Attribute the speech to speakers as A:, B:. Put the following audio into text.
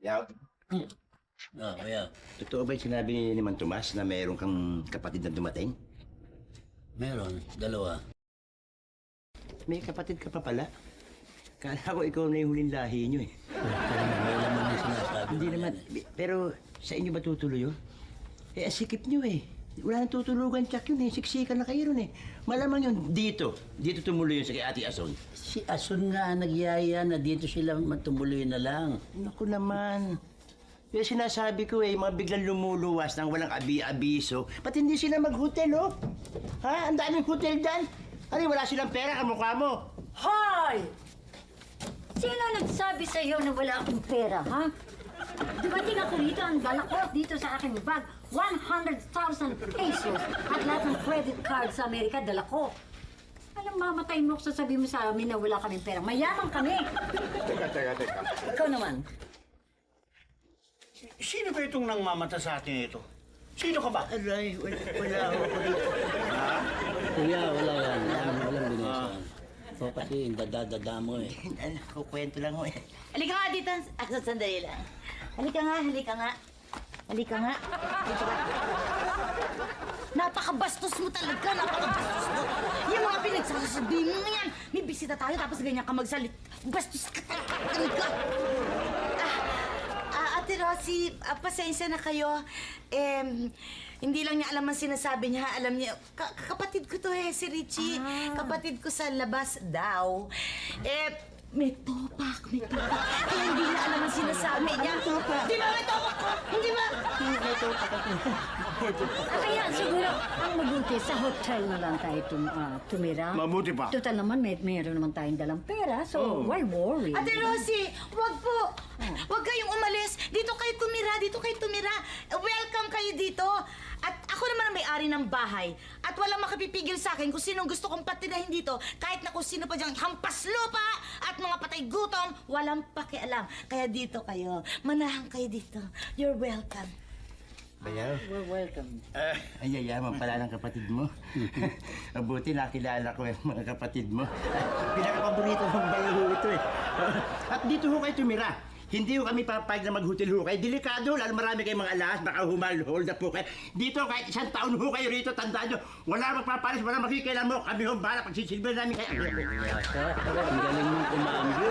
A: Yaw,
B: Kaya,
A: totoo ba yung sinabi ni Man Tomas na mayroon kang kapatid na dumating?
B: meron, dalawa.
A: May kapatid ka pa pala. Kala ko ikaw na yung huling lahi nyo eh.
B: May laman yung sinasabi.
A: Hindi
B: mo
A: naman.
B: yan eh.
A: Pero sa inyo ba tutuloy yun? Eh, asikip nyo eh. Wala nang tutulugan tsak yun eh. Siksikan na kayo ron eh. Malamang yun dito. Dito tumuloy yun sa kay Ate Ason.
B: Si Asun nga nagyaya na dito sila matumuloy na lang.
A: Naku naman. Yung sinasabi ko eh, mga biglang lumuluwas nang walang abi-abiso. Ba't hindi sila mag-hotel oh? Ha? Ang daming hotel dyan. Ano, wala silang pera kamukha mo.
C: Hoy! Sino nagsabi sa iyo na wala akong pera, ha? Dumating ako dito, ang dala ko dito sa aking bag, 100,000 pesos. At lahat ng credit card sa Amerika, dala ko. Alam, mamatay mo kung sasabihin mo sa amin na wala kaming pera. Mayaman kami.
D: Teka.
C: Ikaw naman.
D: Sino ba itong nang mamata sa atin ito? Sino ka ba?
A: Aray, wala ako dito.
B: Kuya, wala yan. Walang binasan. O kasi dadadada mo eh.
A: Ano, kukwento lang ko eh.
C: Halika nga dito. Sandali lang. Halika nga. Halika nga. Dito ka. Napakabastos mo talaga, napakabastos mo. Yung mga pinagsasabihin mo yan. May bisita tayo tapos ganyan ka magsalit. Bastos ka talaga.
E: Ate Rosie, pasensya na kayo. Hindi lang niya alam ang sinasabi niya. Alam niya, kapatid ko to si Richie. Kapatid ko sa labas daw. May topak. Kaya hindi niya alam ang sinasabi niya. Di ba may topak ko? Hindi ba?
A: May topak ako.
C: Kaya siguro ang mabuti sa hotel na lang tayo tumira.
D: Mabuti pa.
C: Total naman, mayroon naman tayong dalang pera, so why worry?
E: Ate Rosie, wag po. Wag kayong umalis. Dito kayo tumira. Welcome kayo dito. At ako naman ang may-ari ng bahay. At walang makapipigil sa akin kung sinong gusto kong patirahin dito. Kahit na kung sino pa diyang hampas lupa at mga patay gutom, walang pakialam. Kaya dito kayo. Manahan kayo dito. You're welcome.
A: Bayaw.
C: We're welcome.
A: Ay, yayaman pala ng kapatid mo. Mabuti nakilala ko yung mga kapatid mo. Pinakapaborito mong bayaw ito eh. At dito ho kayo tumira. Hindi ho kami papayag na mag-hotel ho kayo. Delikado, lalo marami kayong mga alahas, baka hold up po kayo. Dito kahit isang taon ho kayo rito, tandaan nyo. Wala magpapalis, wala makikialam mo. Kami ho bahala pagsisilbihan namin kayo.
B: Ang galing mong kumambyo.